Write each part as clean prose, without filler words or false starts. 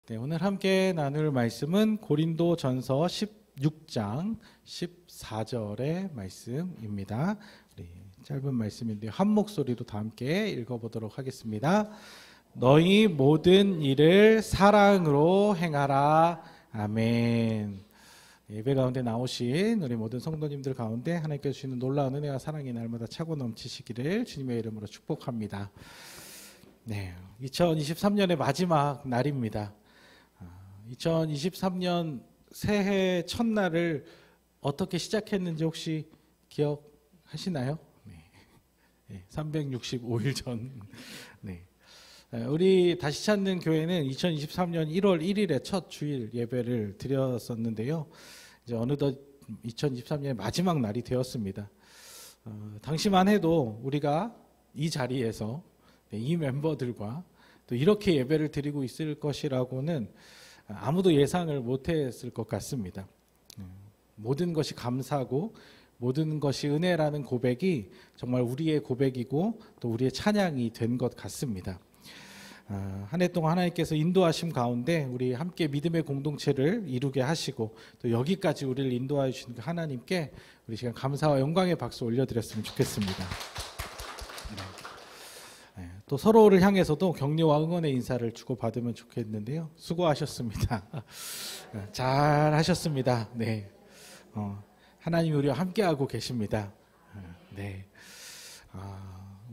네, 오늘 함께 나눌 말씀은 고린도전서 16장 14절의 말씀입니다. 우리 짧은 말씀인데요. 한 목소리로 다 함께 읽어보도록 하겠습니다. 너희 모든 일을 사랑으로 행하라. 아멘. 예배 가운데 나오신 우리 모든 성도님들 가운데 하나님께서 주시는 놀라운 은혜와 사랑이 날마다 차고 넘치시기를 주님의 이름으로 축복합니다. 네, 2023년의 마지막 날입니다. 2023년 새해 첫날을 어떻게 시작했는지 혹시 기억하시나요? 네, 365일 전. 네. 우리 다시 찾는 교회는 2023년 1월 1일에 첫 주일 예배를 드렸었는데요. 이제 어느덧 2023년의 마지막 날이 되었습니다. 당시만 해도 우리가 이 자리에서 이 멤버들과 또 이렇게 예배를 드리고 있을 것이라고는 아무도 예상을 못했을 것 같습니다. 모든 것이 감사고 모든 것이 은혜라는 고백이 정말 우리의 고백이고 또 우리의 찬양이 된 것 같습니다. 한 해 동안 하나님께서 인도하심 가운데 우리 함께 믿음의 공동체를 이루게 하시고 또 여기까지 우리를 인도하여 주신 하나님께 우리 시간 감사와 영광의 박수 올려드렸으면 좋겠습니다. 또 서로를 향해서도 격려와 응원의 인사를 주고받으면 좋겠는데요. 수고하셨습니다. 잘 하셨습니다. 네. 하나님이 우리와 함께하고 계십니다. 네.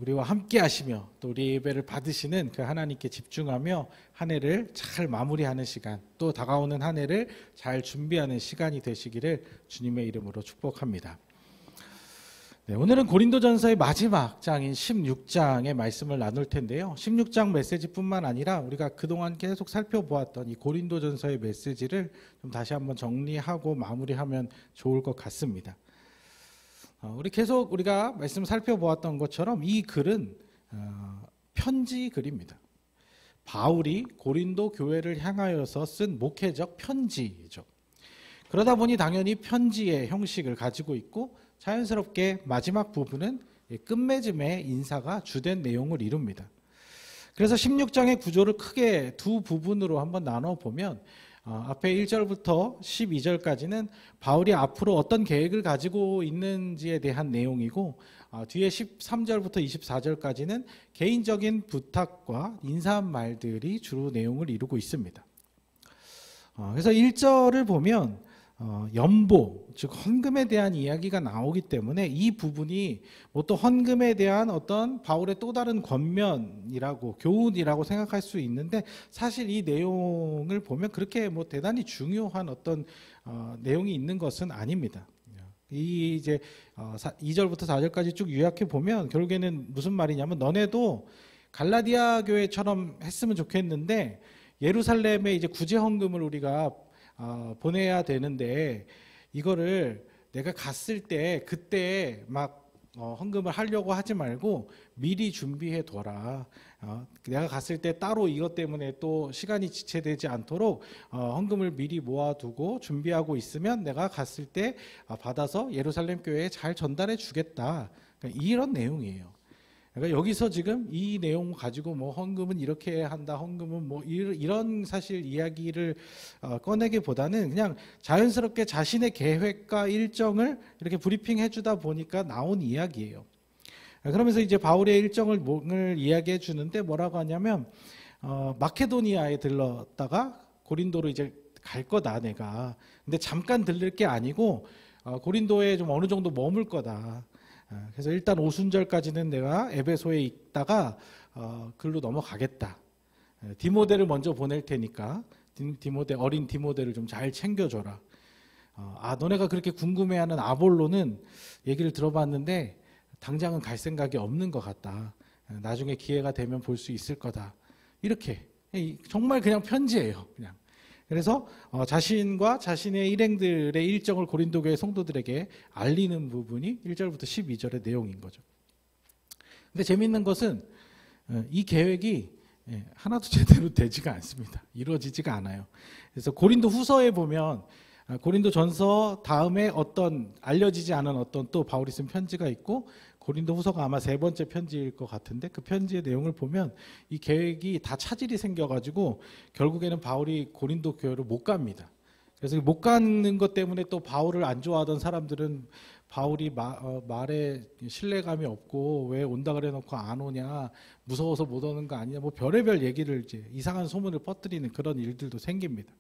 우리와 함께 하시며 또 우리 예배를 받으시는 그 하나님께 집중하며 한 해를 잘 마무리하는 시간, 또 다가오는 한 해를 잘 준비하는 시간이 되시기를 주님의 이름으로 축복합니다. 네, 오늘은 고린도전서의 마지막 장인 16장의 말씀을 나눌 텐데요. 16장 메시지뿐만 아니라 우리가 그동안 계속 살펴보았던 이 고린도전서의 메시지를 좀 다시 한번 정리하고 마무리하면 좋을 것 같습니다. 우리가 말씀 살펴보았던 것처럼 이 글은 편지 글입니다. 바울이 고린도 교회를 향하여서 쓴 목회적 편지죠. 그러다 보니 당연히 편지의 형식을 가지고 있고 자연스럽게 마지막 부분은 끝맺음의 인사가 주된 내용을 이룹니다. 그래서 16장의 구조를 크게 두 부분으로 한번 나눠보면 앞에 1절부터 12절까지는 바울이 앞으로 어떤 계획을 가지고 있는지에 대한 내용이고 뒤에 13절부터 24절까지는 개인적인 부탁과 인사한 말들이 주로 내용을 이루고 있습니다. 그래서 1절을 보면 연보, 즉 헌금에 대한 이야기가 나오기 때문에 이 부분이 뭐 또 헌금에 대한 어떤 바울의 또 다른 권면이라고 교훈이라고 생각할 수 있는데 사실 이 내용을 보면 그렇게 뭐 대단히 중요한 어떤 내용이 있는 것은 아닙니다. 이 이제 2절부터 4절까지 쭉 요약해 보면 결국에는 무슨 말이냐면 너네도 갈라디아 교회처럼 했으면 좋겠는데 예루살렘에 이제 구제 헌금을 우리가 보내야 되는데 이거를 내가 갔을 때 그때 막 헌금을 하려고 하지 말고 미리 준비해 둬라. 내가 갔을 때 따로 이것 때문에 또 시간이 지체되지 않도록 헌금을 미리 모아두고 준비하고 있으면 내가 갔을 때 받아서 예루살렘 교회에 잘 전달해 주겠다. 그러니까 이런 내용이에요. 그러니까 여기서 지금 이 내용 가지고 뭐 헌금은 이렇게 한다, 헌금은 뭐 이런 사실 이야기를 꺼내기보다는 그냥 자연스럽게 자신의 계획과 일정을 이렇게 브리핑해 주다 보니까 나온 이야기예요. 그러면서 이제 바울의 일정을 이야기해 주는데 뭐라고 하냐면 마케도니아에 들렀다가 고린도로 이제 갈 거다 내가. 근데 잠깐 들릴 게 아니고 고린도에 좀 어느 정도 머물 거다. 그래서 일단 오순절까지는 내가 에베소에 있다가 글로 넘어가겠다. 디모데를 먼저 보낼 테니까 어린 디모데를 좀 잘 챙겨줘라. 너네가 그렇게 궁금해하는 아볼로는 얘기를 들어봤는데 당장은 갈 생각이 없는 것 같다. 나중에 기회가 되면 볼 수 있을 거다. 이렇게 정말 그냥 편지예요. 그냥. 그래서 자신과 자신의 일행들의 일정을 고린도 교회 성도들에게 알리는 부분이 1절부터 12절의 내용인 거죠. 근데 재미있는 것은 이 계획이 하나도 제대로 되지가 않습니다. 이루어지지가 않아요. 그래서 고린도 후서에 보면 고린도 전서 다음에 어떤 알려지지 않은 어떤 또 바울이 쓴 편지가 있고 고린도후서가 아마 3번째 편지일 것 같은데 그 편지의 내용을 보면 이 계획이 다 차질이 생겨가지고 결국에는 바울이 고린도 교회로 못 갑니다. 그래서 못 가는 것 때문에 또 바울을 안 좋아하던 사람들은 바울이 말에 신뢰감이 없고 왜 온다 그래 놓고 안 오냐, 무서워서 못 오는 거 아니냐, 뭐 별의별 얘기를 이제 이상한 소문을 퍼뜨리는 그런 일들도 생깁니다.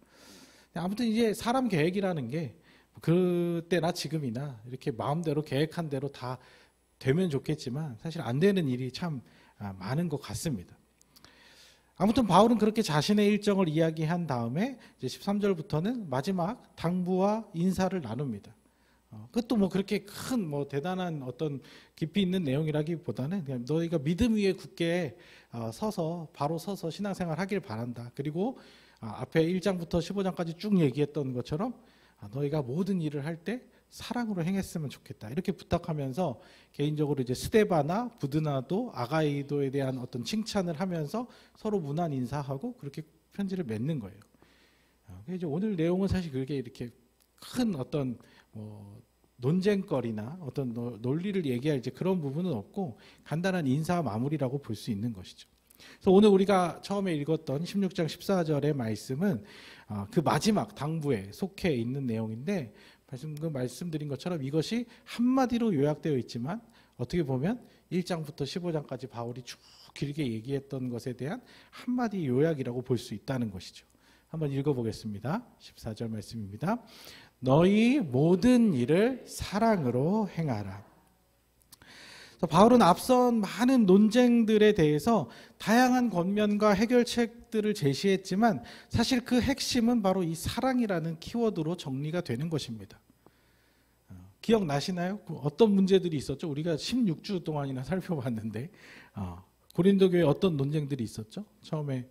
아무튼 이제 사람 계획이라는 게 그때나 지금이나 이렇게 마음대로 계획한 대로 다 되면 좋겠지만 사실 안 되는 일이 참 많은 것 같습니다. 아무튼 바울은 그렇게 자신의 일정을 이야기한 다음에 이제 13절부터는 마지막 당부와 인사를 나눕니다. 그것도 뭐 그렇게 큰 뭐 대단한 어떤 깊이 있는 내용이라기보다는 그냥 너희가 믿음 위에 굳게 바로 서서 신앙생활 하길 바란다. 그리고 앞에 1장부터 15장까지 쭉 얘기했던 것처럼 너희가 모든 일을 할 때 사랑으로 행했으면 좋겠다. 이렇게 부탁하면서 개인적으로 이제 스데바나 부드나도 아가이도에 대한 어떤 칭찬을 하면서 서로 문안 인사하고 그렇게 편지를 맺는 거예요. 이제 오늘 내용은 사실 그게 이렇게 큰 어떤 논쟁거리나 어떤 논리를 얘기할 이제 그런 부분은 없고 간단한 인사 마무리라고 볼 수 있는 것이죠. 그래서 오늘 우리가 처음에 읽었던 16장 14절의 말씀은 그 마지막 당부에 속해 있는 내용인데 방금 말씀드린 것처럼 이것이 한마디로 요약되어 있지만 어떻게 보면 1장부터 15장까지 바울이 쭉 길게 얘기했던 것에 대한 한마디 요약이라고 볼 수 있다는 것이죠. 한번 읽어보겠습니다. 14절 말씀입니다. 너희 모든 일을 사랑으로 행하라. 바울은 앞선 많은 논쟁들에 대해서 다양한 권면과 해결책들을 제시했지만 사실 그 핵심은 바로 이 사랑이라는 키워드로 정리가 되는 것입니다. 기억나시나요? 어떤 문제들이 있었죠? 우리가 16주 동안이나 살펴봤는데 고린도 교회에 어떤 논쟁들이 있었죠? 처음에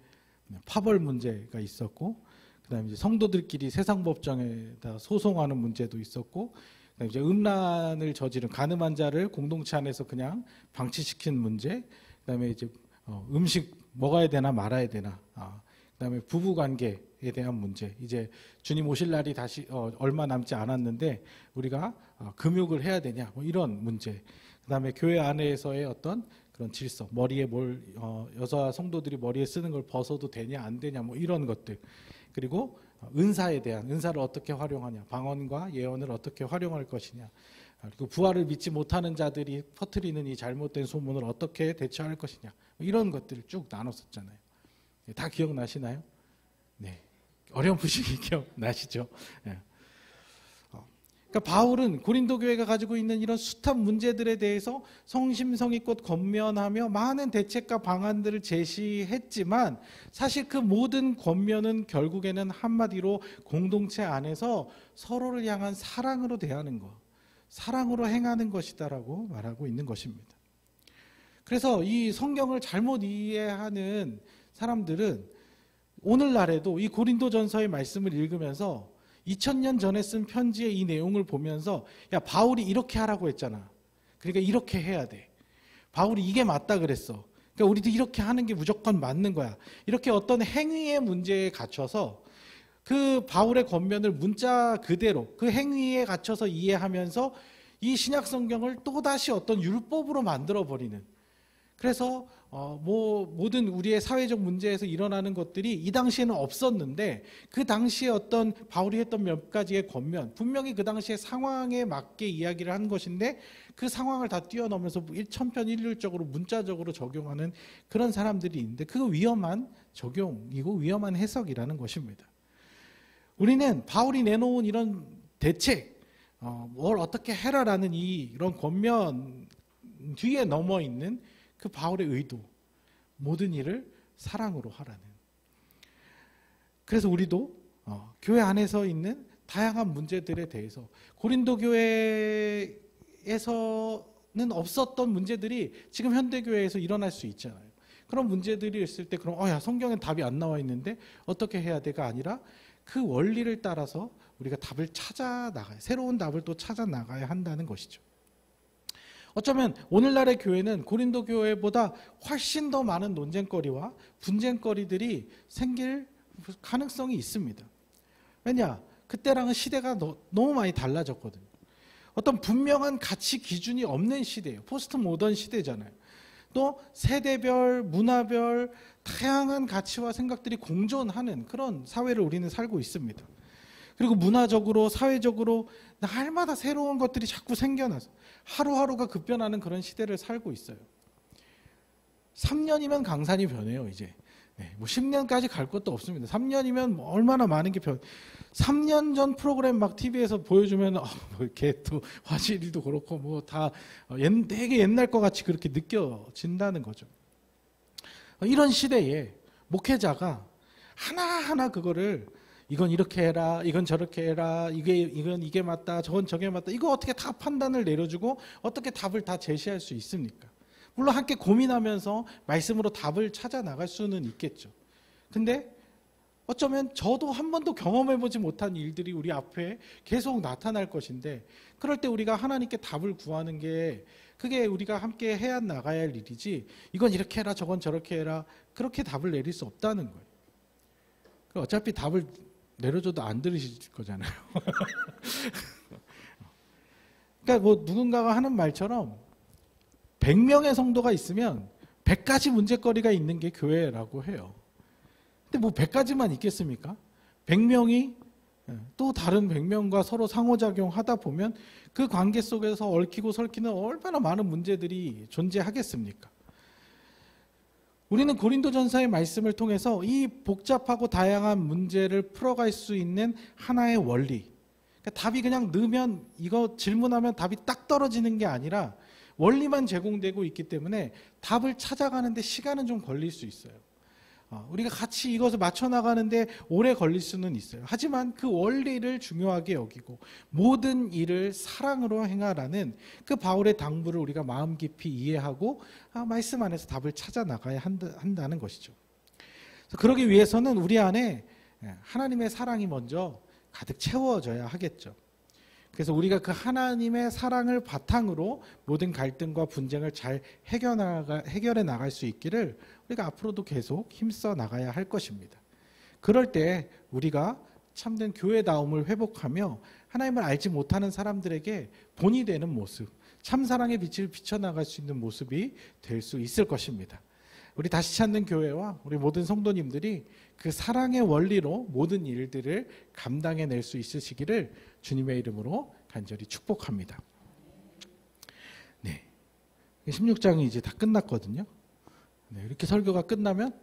파벌 문제가 있었고 그다음에 이제 성도들끼리 세상 법정에다 소송하는 문제도 있었고 그다음에 이제 음란을 저지른 간음한 자를 공동체 안에서 그냥 방치시킨 문제, 그다음에 이제 음식 먹어야 되나 말아야 되나, 그다음에 부부 관계에 대한 문제. 이제 주님 오실 날이 다시 얼마 남지 않았는데 우리가 금욕을 해야 되냐, 뭐 이런 문제. 그다음에 교회 안에서의 어떤 그런 질서, 머리에 여자 성도들이 머리에 쓰는 걸 벗어도 되냐 안 되냐, 뭐 이런 것들. 그리고 은사에 대한, 은사를 어떻게 활용하냐, 방언과 예언을 어떻게 활용할 것이냐, 그리고 부활을 믿지 못하는 자들이 퍼뜨리는 이 잘못된 소문을 어떻게 대처할 것이냐, 이런 것들을 쭉 나눴었잖아요. 다 기억나시나요? 네, 어렴풋이 기억나시죠? 네. 그러니까 바울은 고린도 교회가 가지고 있는 이런 숱한 문제들에 대해서 성심성의껏 권면하며 많은 대책과 방안들을 제시했지만 사실 그 모든 권면은 결국에는 한마디로 공동체 안에서 서로를 향한 사랑으로 대하는 것, 사랑으로 행하는 것이다라고 말하고 있는 것입니다. 그래서 이 성경을 잘못 이해하는 사람들은 오늘날에도 이 고린도전서의 말씀을 읽으면서 2000년 전에 쓴 편지의 이 내용을 보면서 야, 바울이 이렇게 하라고 했잖아. 그러니까 이렇게 해야 돼. 바울이 이게 맞다 그랬어. 그러니까 우리도 이렇게 하는 게 무조건 맞는 거야. 이렇게 어떤 행위의 문제에 갇혀서 그 바울의 권면을 문자 그대로 그 행위에 갇혀서 이해하면서 이 신약 성경을 또다시 어떤 율법으로 만들어버리는, 그래서 모든 우리의 사회적 문제에서 일어나는 것들이 이 당시에는 없었는데 그 당시에 어떤 바울이 했던 몇 가지의 권면, 분명히 그 당시의 상황에 맞게 이야기를 한 것인데 그 상황을 다 뛰어넘으면서 천편일률적으로 문자적으로 적용하는 그런 사람들이 있는데 그거 위험한 적용이고 위험한 해석이라는 것입니다. 우리는 바울이 내놓은 이런 대책, 뭘 어떻게 해라라는 이런 권면 뒤에 넘어 있는 그 바울의 의도, 모든 일을 사랑으로 하라는. 그래서 우리도 교회 안에서 있는 다양한 문제들에 대해서 고린도 교회에서는 없었던 문제들이 지금 현대 교회에서 일어날 수 있잖아요. 그런 문제들이 있을 때 그럼 야, 성경엔 답이 안 나와 있는데 어떻게 해야 돼가 아니라 그 원리를 따라서 우리가 답을 찾아 나가야, 새로운 답을 또 찾아 나가야 한다는 것이죠. 어쩌면 오늘날의 교회는 고린도 교회보다 훨씬 더 많은 논쟁거리와 분쟁거리들이 생길 가능성이 있습니다. 왜냐? 그때랑은 시대가 너무 많이 달라졌거든요. 어떤 분명한 가치 기준이 없는 시대예요. 포스트 모던 시대잖아요. 또 세대별, 문화별 다양한 가치와 생각들이 공존하는 그런 사회를 우리는 살고 있습니다. 그리고 문화적으로, 사회적으로 날마다 새로운 것들이 자꾸 생겨나서 하루하루가 급변하는 그런 시대를 살고 있어요. 3년이면 강산이 변해요, 이제. 뭐 10년까지 갈 것도 없습니다. 3년이면 얼마나 많은 게 3년 전 프로그램 막 TV에서 보여주면 이렇게 또 화질도 그렇고 뭐 다 되게 옛날 것 같이 그렇게 느껴진다는 거죠. 이런 시대에 목회자가 하나하나 그거를 이건 이렇게 해라, 이건 저렇게 해라, 이건 이게 맞다, 저건 저게 맞다, 이거 어떻게 다 판단을 내려주고 어떻게 답을 다 제시할 수 있습니까? 물론 함께 고민하면서 말씀으로 답을 찾아 나갈 수는 있겠죠. 근데 어쩌면 저도 한 번도 경험해보지 못한 일들이 우리 앞에 계속 나타날 것인데, 그럴 때 우리가 하나님께 답을 구하는 게 그게 우리가 함께 해야 나가야 할 일이지, 이건 이렇게 해라, 저건 저렇게 해라, 그렇게 답을 내릴 수 없다는 거예요. 어차피 답을 내려줘도 안 들으실 거잖아요. 그러니까 뭐 누군가가 하는 말처럼 100명의 성도가 있으면 100가지 문제거리가 있는 게 교회라고 해요. 근데 뭐 100가지만 있겠습니까? 100명이 또 다른 100명과 서로 상호작용하다 보면 그 관계 속에서 얽히고 설키는 얼마나 많은 문제들이 존재하겠습니까? 우리는 고린도전서의 말씀을 통해서 이 복잡하고 다양한 문제를 풀어갈 수 있는 하나의 원리, 그러니까 답이 그냥 넣으면, 이거 질문하면 답이 딱 떨어지는 게 아니라 원리만 제공되고 있기 때문에 답을 찾아가는데 시간은 좀 걸릴 수 있어요. 우리가 같이 이것을 맞춰나가는데 오래 걸릴 수는 있어요. 하지만 그 원리를 중요하게 여기고 모든 일을 사랑으로 행하라는 그 바울의 당부를 우리가 마음 깊이 이해하고 말씀 안에서 답을 찾아나가야 한다는 것이죠. 그러기 위해서는 우리 안에 하나님의 사랑이 먼저 가득 채워져야 하겠죠. 그래서 우리가 그 하나님의 사랑을 바탕으로 모든 갈등과 분쟁을 잘 해결해 나갈 수 있기를 우리가 앞으로도 계속 힘써 나가야 할 것입니다. 그럴 때 우리가 참된 교회다움을 회복하며 하나님을 알지 못하는 사람들에게 본이 되는 모습, 참사랑의 빛을 비춰나갈 수 있는 모습이 될 수 있을 것입니다. 우리 다시 찾는 교회와 우리 모든 성도님들이 그 사랑의 원리로 모든 일들을 감당해낼 수 있으시기를 주님의 이름으로 간절히 축복합니다. 네, 16장이 이제 다 끝났거든요. 네, 이렇게 설교가 끝나면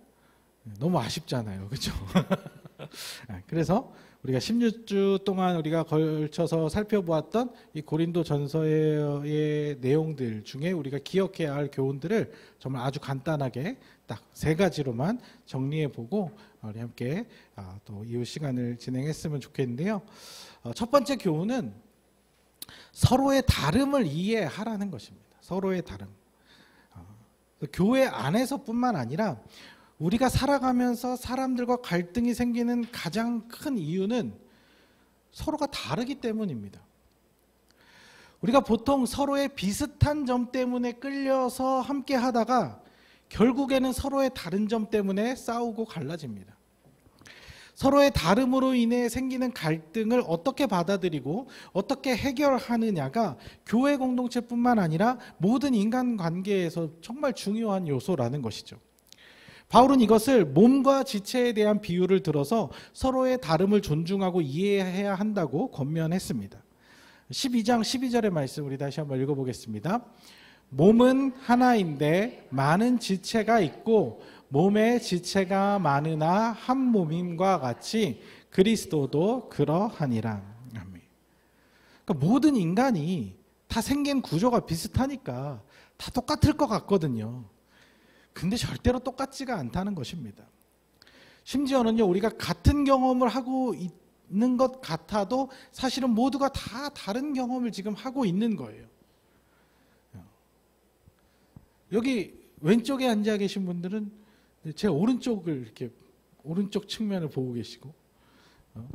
너무 아쉽잖아요, 그렇죠? 그래서 우리가 16주 동안 우리가 걸쳐서 살펴보았던 이 고린도 전서의 내용들 중에 우리가 기억해야 할 교훈들을 정말 아주 간단하게 딱 3가지로만 정리해보고 우리 함께 또 이후 시간을 진행했으면 좋겠는데요. 첫 번째 교훈은 서로의 다름을 이해하라는 것입니다. 서로의 다름. 교회 안에서뿐만 아니라 우리가 살아가면서 사람들과 갈등이 생기는 가장 큰 이유는 서로가 다르기 때문입니다. 우리가 보통 서로의 비슷한 점 때문에 끌려서 함께 하다가 결국에는 서로의 다른 점 때문에 싸우고 갈라집니다. 서로의 다름으로 인해 생기는 갈등을 어떻게 받아들이고 어떻게 해결하느냐가 교회 공동체뿐만 아니라 모든 인간관계에서 정말 중요한 요소라는 것이죠. 바울은 이것을 몸과 지체에 대한 비유를 들어서 서로의 다름을 존중하고 이해해야 한다고 권면했습니다. 12장 12절의 말씀 우리 다시 한번 읽어보겠습니다. 몸은 하나인데 많은 지체가 있고 몸의 지체가 많으나 한 몸임과 같이 그리스도도 그러하니라. 아멘. 그러니까 모든 인간이 다 생긴 구조가 비슷하니까 다 똑같을 것 같거든요. 근데 절대로 똑같지가 않다는 것입니다. 심지어는요, 우리가 같은 경험을 하고 있는 것 같아도 사실은 모두가 다 다른 경험을 지금 하고 있는 거예요. 여기 왼쪽에 앉아 계신 분들은 제 오른쪽을 이렇게 오른쪽 측면을 보고 계시고,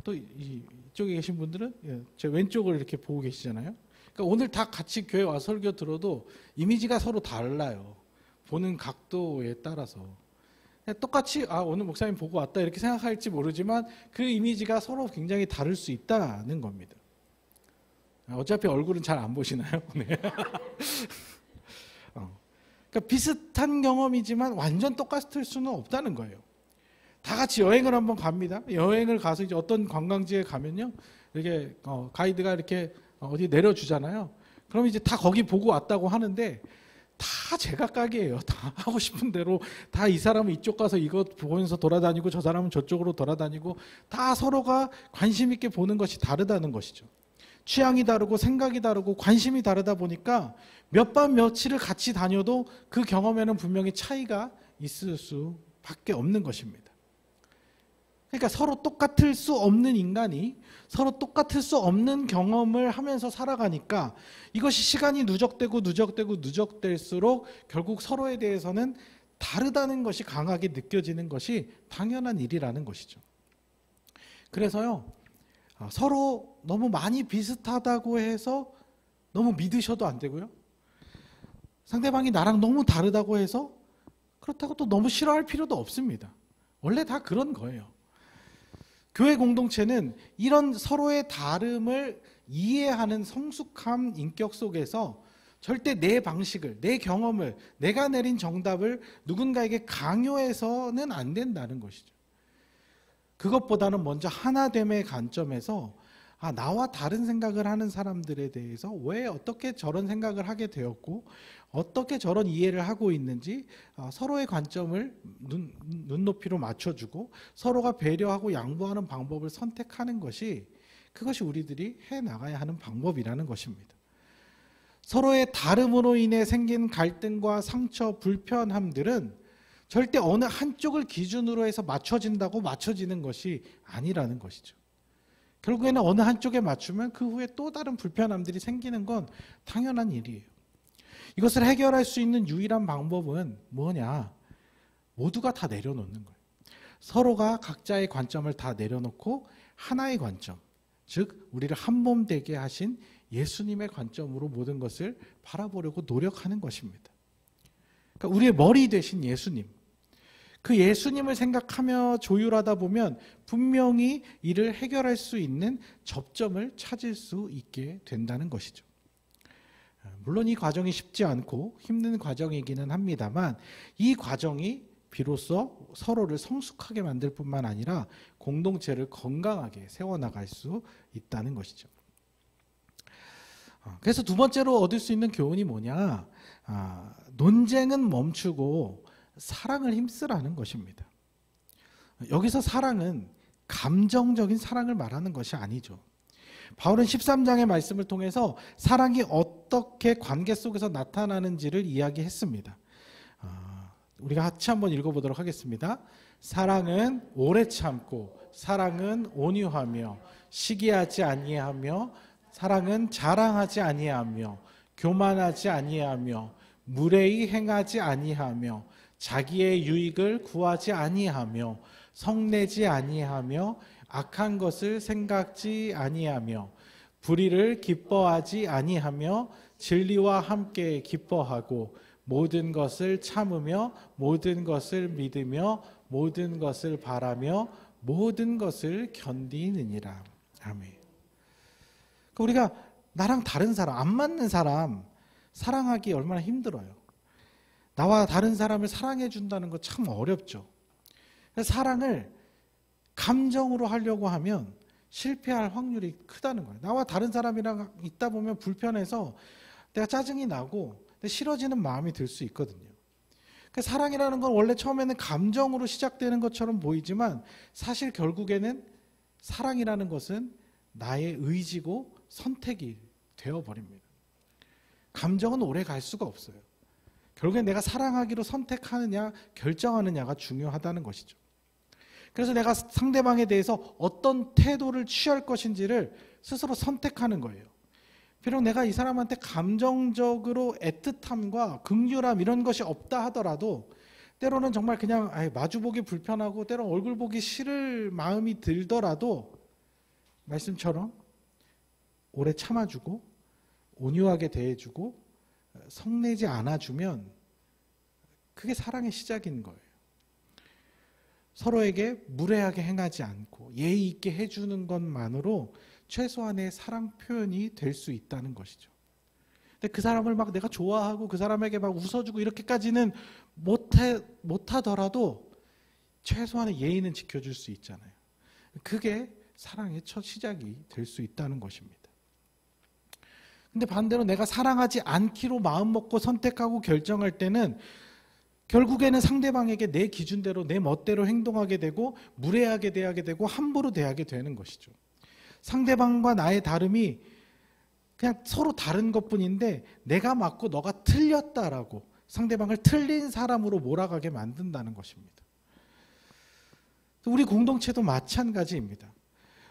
또 이쪽에 계신 분들은 제 왼쪽을 이렇게 보고 계시잖아요. 그러니까 오늘 다 같이 교회 와 설교 들어도 이미지가 서로 달라요. 보는 각도에 따라서. 똑같이 오늘 목사님 보고 왔다 이렇게 생각할지 모르지만 그 이미지가 서로 굉장히 다를 수 있다는 겁니다. 어차피 얼굴은 잘 안 보시나요? 네. 그러니까 비슷한 경험이지만 완전 똑같을 수는 없다는 거예요. 다 같이 여행을 한번 갑니다. 여행을 가서 이제 어떤 관광지에 가면요, 이렇게 가이드가 이렇게 어디 내려주잖아요. 그럼 이제 다 거기 보고 왔다고 하는데 다 제각각이에요. 다 하고 싶은 대로 다 이 사람은 이쪽 가서 이거 보면서 돌아다니고 저 사람은 저쪽으로 돌아다니고 다 서로가 관심 있게 보는 것이 다르다는 것이죠. 취향이 다르고 생각이 다르고 관심이 다르다 보니까 몇 밤 며칠을 같이 다녀도 그 경험에는 분명히 차이가 있을 수밖에 없는 것입니다. 그러니까 서로 똑같을 수 없는 인간이 서로 똑같을 수 없는 경험을 하면서 살아가니까 이것이 시간이 누적될수록 결국 서로에 대해서는 다르다는 것이 강하게 느껴지는 것이 당연한 일이라는 것이죠. 그래서요, 서로 너무 많이 비슷하다고 해서 너무 믿으셔도 안 되고요. 상대방이 나랑 너무 다르다고 해서 그렇다고 또 너무 싫어할 필요도 없습니다. 원래 다 그런 거예요. 교회 공동체는 이런 서로의 다름을 이해하는 성숙한 인격 속에서 절대 내 방식을, 내 경험을, 내가 내린 정답을 누군가에게 강요해서는 안 된다는 것이죠. 그것보다는 먼저 하나됨의 관점에서 나와 다른 생각을 하는 사람들에 대해서 왜 어떻게 저런 생각을 하게 되었고 어떻게 저런 이해를 하고 있는지 서로의 관점을 눈높이로 맞춰주고 서로가 배려하고 양보하는 방법을 선택하는 것이 그것이 우리들이 해나가야 하는 방법이라는 것입니다. 서로의 다름으로 인해 생긴 갈등과 상처, 불편함들은 절대 어느 한쪽을 기준으로 해서 맞춰진다고 맞춰지는 것이 아니라는 것이죠. 결국에는 어느 한쪽에 맞추면 그 후에 또 다른 불편함들이 생기는 건 당연한 일이에요. 이것을 해결할 수 있는 유일한 방법은 뭐냐? 모두가 다 내려놓는 거예요. 서로가 각자의 관점을 다 내려놓고 하나의 관점, 즉 우리를 한 몸 되게 하신 예수님의 관점으로 모든 것을 바라보려고 노력하는 것입니다. 그러니까 우리의 머리 되신 예수님, 그 예수님을 생각하며 조율하다 보면 분명히 이를 해결할 수 있는 접점을 찾을 수 있게 된다는 것이죠. 물론 이 과정이 쉽지 않고 힘든 과정이기는 합니다만 이 과정이 비로소 서로를 성숙하게 만들 뿐만 아니라 공동체를 건강하게 세워나갈 수 있다는 것이죠. 그래서 두 번째로 얻을 수 있는 교훈이 뭐냐? 논쟁은 멈추고 사랑을 힘쓰라는 것입니다. 여기서 사랑은 감정적인 사랑을 말하는 것이 아니죠. 바울은 13장의 말씀을 통해서 사랑이 어떻게 관계 속에서 나타나는지를 이야기했습니다. 우리가 같이 한번 읽어보도록 하겠습니다. 사랑은 오래 참고 사랑은 온유하며 시기하지 아니하며 사랑은 자랑하지 아니하며 교만하지 아니하며 무례히 행하지 아니하며 자기의 유익을 구하지 아니하며 성내지 아니하며 악한 것을 생각지 아니하며 불의를 기뻐하지 아니하며 진리와 함께 기뻐하고 모든 것을 참으며 모든 것을 믿으며 모든 것을 바라며 모든 것을 견디느니라. 아멘. 우리가 나랑 다른 사람, 안 맞는 사람 사랑하기 얼마나 힘들어요. 나와 다른 사람을 사랑해 준다는 거 참 어렵죠. 사랑을 감정으로 하려고 하면 실패할 확률이 크다는 거예요. 나와 다른 사람이랑 있다 보면 불편해서 내가 짜증이 나고 싫어지는 마음이 들 수 있거든요. 사랑이라는 건 원래 처음에는 감정으로 시작되는 것처럼 보이지만 사실 결국에는 사랑이라는 것은 나의 의지고 선택이 되어버립니다. 감정은 오래 갈 수가 없어요. 결국엔 내가 사랑하기로 선택하느냐 결정하느냐가 중요하다는 것이죠. 그래서 내가 상대방에 대해서 어떤 태도를 취할 것인지를 스스로 선택하는 거예요. 비록 내가 이 사람한테 감정적으로 애틋함과 긍휼함 이런 것이 없다 하더라도 때로는 정말 그냥 마주보기 불편하고 때로는 얼굴 보기 싫을 마음이 들더라도 말씀처럼 오래 참아주고 온유하게 대해주고 성내지 않아주면 그게 사랑의 시작인 거예요. 서로에게 무례하게 행하지 않고 예의 있게 해주는 것만으로 최소한의 사랑 표현이 될 수 있다는 것이죠. 근데 그 사람을 막 내가 좋아하고 그 사람에게 막 웃어주고 이렇게까지는 못하더라도 최소한의 예의는 지켜줄 수 있잖아요. 그게 사랑의 첫 시작이 될 수 있다는 것입니다. 근데 반대로 내가 사랑하지 않기로 마음먹고 선택하고 결정할 때는 결국에는 상대방에게 내 기준대로 내 멋대로 행동하게 되고 무례하게 대하게 되고 함부로 대하게 되는 것이죠. 상대방과 나의 다름이 그냥 서로 다른 것뿐인데 내가 맞고 너가 틀렸다라고 상대방을 틀린 사람으로 몰아가게 만든다는 것입니다. 우리 공동체도 마찬가지입니다.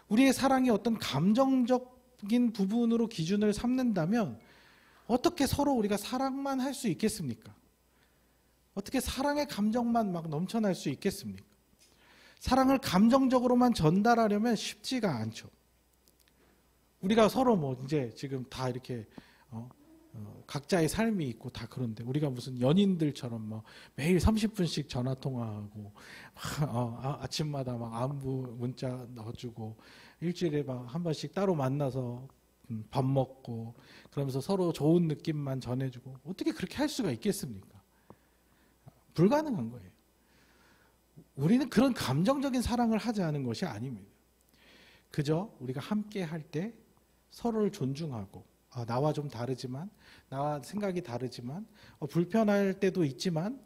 우리의 사랑이 어떤 감정적인 부분으로 기준을 삼는다면 어떻게 서로 우리가 사랑만 할 수 있겠습니까? 어떻게 사랑의 감정만 막 넘쳐날 수 있겠습니까? 사랑을 감정적으로만 전달하려면 쉽지가 않죠. 우리가 서로 뭐 이제 지금 다 이렇게 각자의 삶이 있고 다 그런데 우리가 무슨 연인들처럼 뭐 매일 30분씩 전화 통화하고 아침마다 막 안부 문자 넣어주고 일주일에 막 한 번씩 따로 만나서 밥 먹고 그러면서 서로 좋은 느낌만 전해주고 어떻게 그렇게 할 수가 있겠습니까? 불가능한 거예요. 우리는 그런 감정적인 사랑을 하지 않은 것이 아닙니다. 그저 우리가 함께 할 때 서로를 존중하고 나와 좀 다르지만 나와 생각이 다르지만 불편할 때도 있지만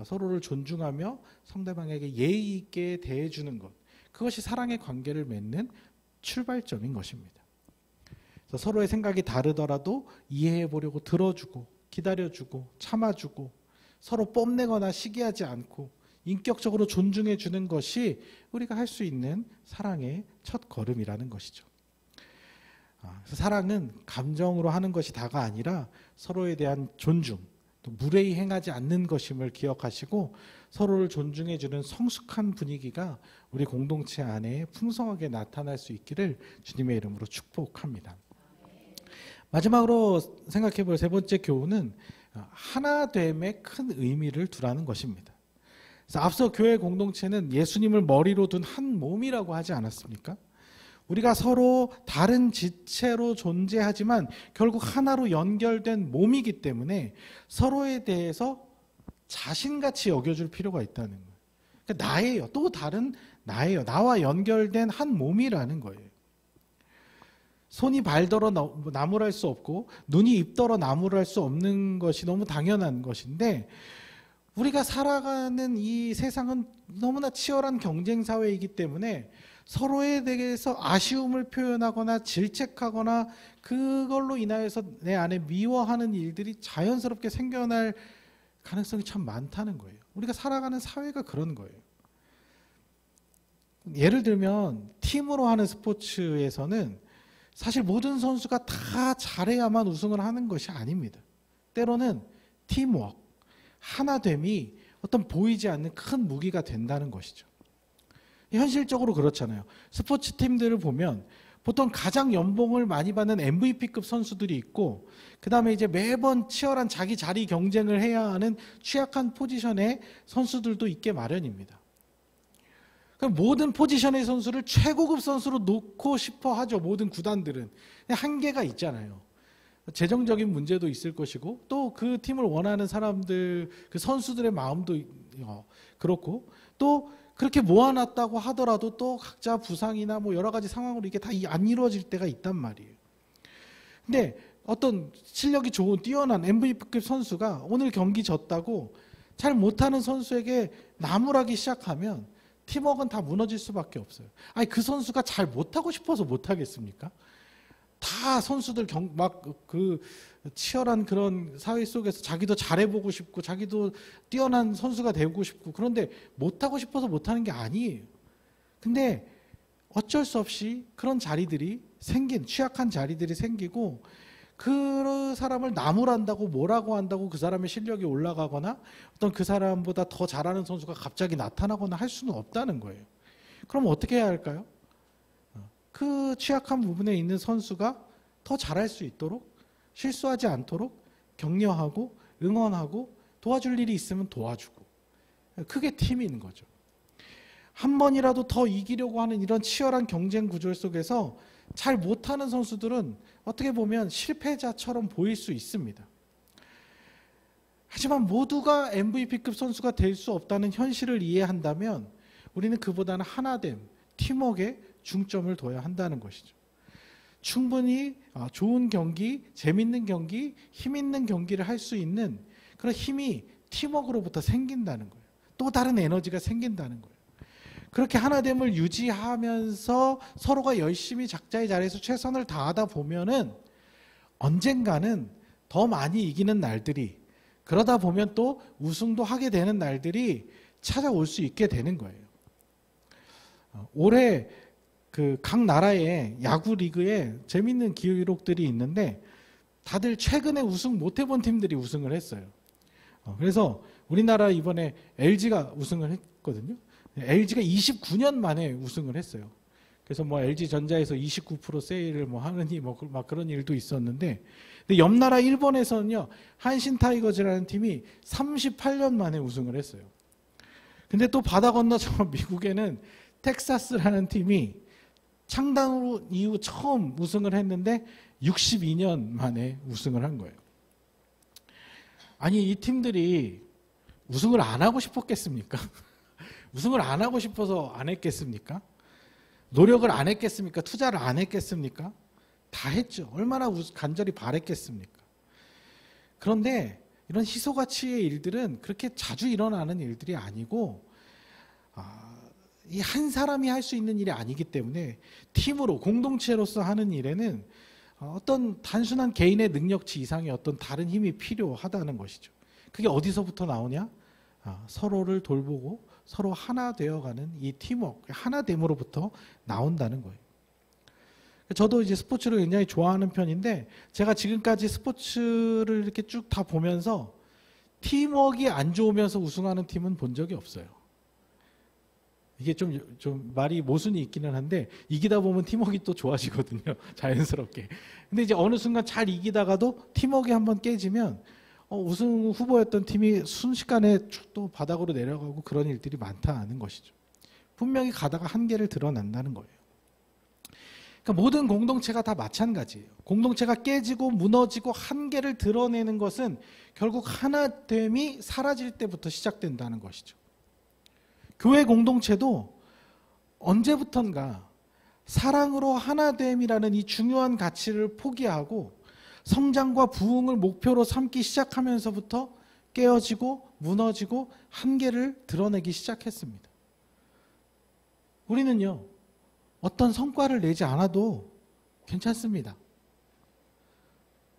서로를 존중하며 상대방에게 예의 있게 대해주는 것, 그것이 사랑의 관계를 맺는 출발점인 것입니다. 그래서 서로의 생각이 다르더라도 이해해 보려고 들어주고 기다려주고 참아주고 서로 뽐내거나 시기하지 않고 인격적으로 존중해 주는 것이 우리가 할 수 있는 사랑의 첫 걸음이라는 것이죠. 그래서 사랑은 감정으로 하는 것이 다가 아니라 서로에 대한 존중, 또 무례히 행하지 않는 것임을 기억하시고 서로를 존중해 주는 성숙한 분위기가 우리 공동체 안에 풍성하게 나타날 수 있기를 주님의 이름으로 축복합니다. 마지막으로 생각해 볼 세 번째 교훈은 하나됨에 큰 의미를 두라는 것입니다. 그래서 앞서 교회 공동체는 예수님을 머리로 둔 한 몸이라고 하지 않았습니까? 우리가 서로 다른 지체로 존재하지만 결국 하나로 연결된 몸이기 때문에 서로에 대해서 자신같이 여겨줄 필요가 있다는 거예요. 그러니까 나예요. 또 다른 나예요. 나와 연결된 한 몸이라는 거예요. 손이 발더러 나무랄 수 없고 눈이 입더러 나무랄 수 없는 것이 너무 당연한 것인데 우리가 살아가는 이 세상은 너무나 치열한 경쟁 사회이기 때문에 서로에 대해서 아쉬움을 표현하거나 질책하거나 그걸로 인하여서 내 안에 미워하는 일들이 자연스럽게 생겨날 가능성이 참 많다는 거예요. 우리가 살아가는 사회가 그런 거예요. 예를 들면 팀으로 하는 스포츠에서는 사실 모든 선수가 다 잘해야만 우승을 하는 것이 아닙니다. 때로는 팀워크, 하나됨이 어떤 보이지 않는 큰 무기가 된다는 것이죠. 현실적으로 그렇잖아요. 스포츠 팀들을 보면 보통 가장 연봉을 많이 받는 MVP급 선수들이 있고 그 다음에 이제 매번 치열한 자기 자리 경쟁을 해야 하는 취약한 포지션의 선수들도 있게 마련입니다. 모든 포지션의 선수를 최고급 선수로 놓고 싶어 하죠. 모든 구단들은. 한계가 있잖아요. 재정적인 문제도 있을 것이고 또 그 팀을 원하는 사람들, 그 선수들의 마음도 그렇고 또 그렇게 모아놨다고 하더라도 또 각자 부상이나 뭐 여러 가지 상황으로 이게 다 안 이루어질 때가 있단 말이에요. 근데 어떤 실력이 좋은 뛰어난 MVP급 선수가 오늘 경기 졌다고 잘 못하는 선수에게 나무라기 시작하면 팀워크는 다 무너질 수밖에 없어요. 아니 그 선수가 잘 못하고 싶어서 못하겠습니까? 다 선수들 막 그 치열한 그런 사회 속에서 자기도 잘해보고 싶고 자기도 뛰어난 선수가 되고 싶고 그런데 못하고 싶어서 못하는 게 아니에요. 근데 어쩔 수 없이 그런 자리들이 취약한 자리들이 생기고 그 사람을 나무란다고 뭐라고 한다고 그 사람의 실력이 올라가거나 어떤 그 사람보다 더 잘하는 선수가 갑자기 나타나거나 할 수는 없다는 거예요. 그럼 어떻게 해야 할까요? 그 취약한 부분에 있는 선수가 더 잘할 수 있도록 실수하지 않도록 격려하고 응원하고 도와줄 일이 있으면 도와주고 그게 팀인 거죠. 한 번이라도 더 이기려고 하는 이런 치열한 경쟁 구조 속에서 잘 못하는 선수들은 어떻게 보면 실패자처럼 보일 수 있습니다. 하지만 모두가 MVP급 선수가 될 수 없다는 현실을 이해한다면 우리는 그보다는 하나됨, 팀워크에 중점을 둬야 한다는 것이죠. 충분히 좋은 경기, 재밌는 경기, 힘 있는 경기를 할 수 있는 그런 힘이 팀워크로부터 생긴다는 거예요. 또 다른 에너지가 생긴다는 거예요. 그렇게 하나됨을 유지하면서 서로가 열심히 각자의 자리에서 최선을 다하다 보면은 언젠가는 더 많이 이기는 날들이, 그러다 보면 또 우승도 하게 되는 날들이 찾아올 수 있게 되는 거예요. 올해 그 각 나라의 야구 리그에 재밌는 기록들이 있는데 다들 최근에 우승 못 해본 팀들이 우승을 했어요. 그래서 우리나라 이번에 LG가 우승을 했거든요. LG가 29년 만에 우승을 했어요. 그래서 뭐 LG전자에서 29% 세일을 뭐 하느니 뭐 막 그런 일도 있었는데, 근데 옆 나라 일본에서는요, 한신 타이거즈라는 팀이 38년 만에 우승을 했어요. 근데 또 바다 건너 저 미국에는 텍사스라는 팀이 창단 이후 처음 우승을 했는데 62년 만에 우승을 한 거예요. 아니, 이 팀들이 우승을 안 하고 싶었겠습니까? 우승을 안 하고 싶어서 안 했겠습니까? 노력을 안 했겠습니까? 투자를 안 했겠습니까? 다 했죠. 얼마나 간절히 바랬겠습니까? 그런데 이런 희소가치의 일들은 그렇게 자주 일어나는 일들이 아니고 이 한 사람이 할 수 있는 일이 아니기 때문에 팀으로 공동체로서 하는 일에는 어떤 단순한 개인의 능력치 이상의 어떤 다른 힘이 필요하다는 것이죠. 그게 어디서부터 나오냐? 서로를 돌보고 서로 하나 되어가는 이 팀워크, 하나됨으로부터 나온다는 거예요. 저도 이제 스포츠를 굉장히 좋아하는 편인데 제가 지금까지 스포츠를 이렇게 쭉 다 보면서 팀워크가 안 좋으면서 우승하는 팀은 본 적이 없어요. 이게 좀 말이 모순이 있기는 한데 이기다 보면 팀워크가 또 좋아지거든요. 자연스럽게. 근데 이제 어느 순간 잘 이기다가도 팀워크가 한번 깨지면 우승 후보였던 팀이 순식간에 또 바닥으로 내려가고 그런 일들이 많다는 것이죠. 분명히 가다가 한계를 드러낸다는 거예요. 그러니까 모든 공동체가 다 마찬가지예요. 공동체가 깨지고 무너지고 한계를 드러내는 것은 결국 하나됨이 사라질 때부터 시작된다는 것이죠. 교회 공동체도 언제부턴가 사랑으로 하나됨이라는 이 중요한 가치를 포기하고 성장과 부흥을 목표로 삼기 시작하면서부터 깨어지고 무너지고 한계를 드러내기 시작했습니다. 우리는요, 어떤 성과를 내지 않아도 괜찮습니다.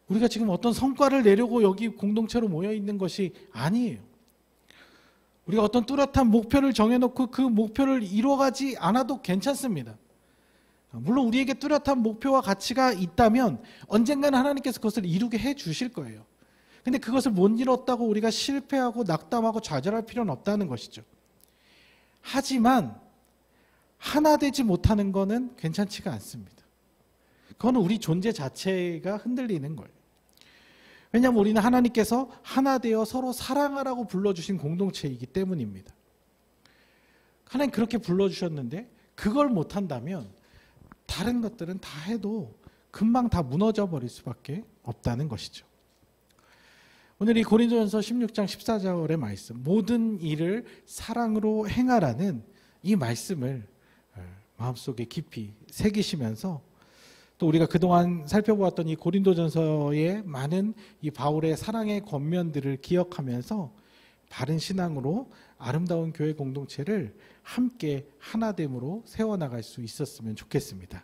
우리가 지금 어떤 성과를 내려고 여기 공동체로 모여 있는 것이 아니에요. 우리가 어떤 뚜렷한 목표를 정해놓고 그 목표를 이루어가지 않아도 괜찮습니다. 물론 우리에게 뚜렷한 목표와 가치가 있다면 언젠가는 하나님께서 그것을 이루게 해 주실 거예요. 근데 그것을 못 이뤘다고 우리가 실패하고 낙담하고 좌절할 필요는 없다는 것이죠. 하지만 하나 되지 못하는 것은 괜찮지가 않습니다. 그거는 우리 존재 자체가 흔들리는 거예요. 왜냐하면 우리는 하나님께서 하나 되어 서로 사랑하라고 불러주신 공동체이기 때문입니다. 하나님 그렇게 불러주셨는데 그걸 못한다면 다른 것들은 다 해도 금방 다 무너져 버릴 수밖에 없다는 것이죠. 오늘 이 고린도전서 16장 14절의 말씀, 모든 일을 사랑으로 행하라는 이 말씀을 마음속에 깊이 새기시면서 또 우리가 그동안 살펴보았던 이 고린도전서의 많은 이 바울의 사랑의 권면들을 기억하면서 바른 신앙으로 아름다운 교회 공동체를 함께 하나됨으로 세워나갈 수 있었으면 좋겠습니다.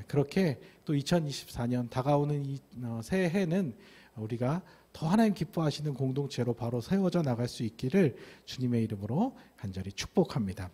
그렇게 또 2024년 다가오는 이 새해는 우리가 더 하나님 기뻐하시는 공동체로 바로 세워져 나갈 수 있기를 주님의 이름으로 간절히 축복합니다.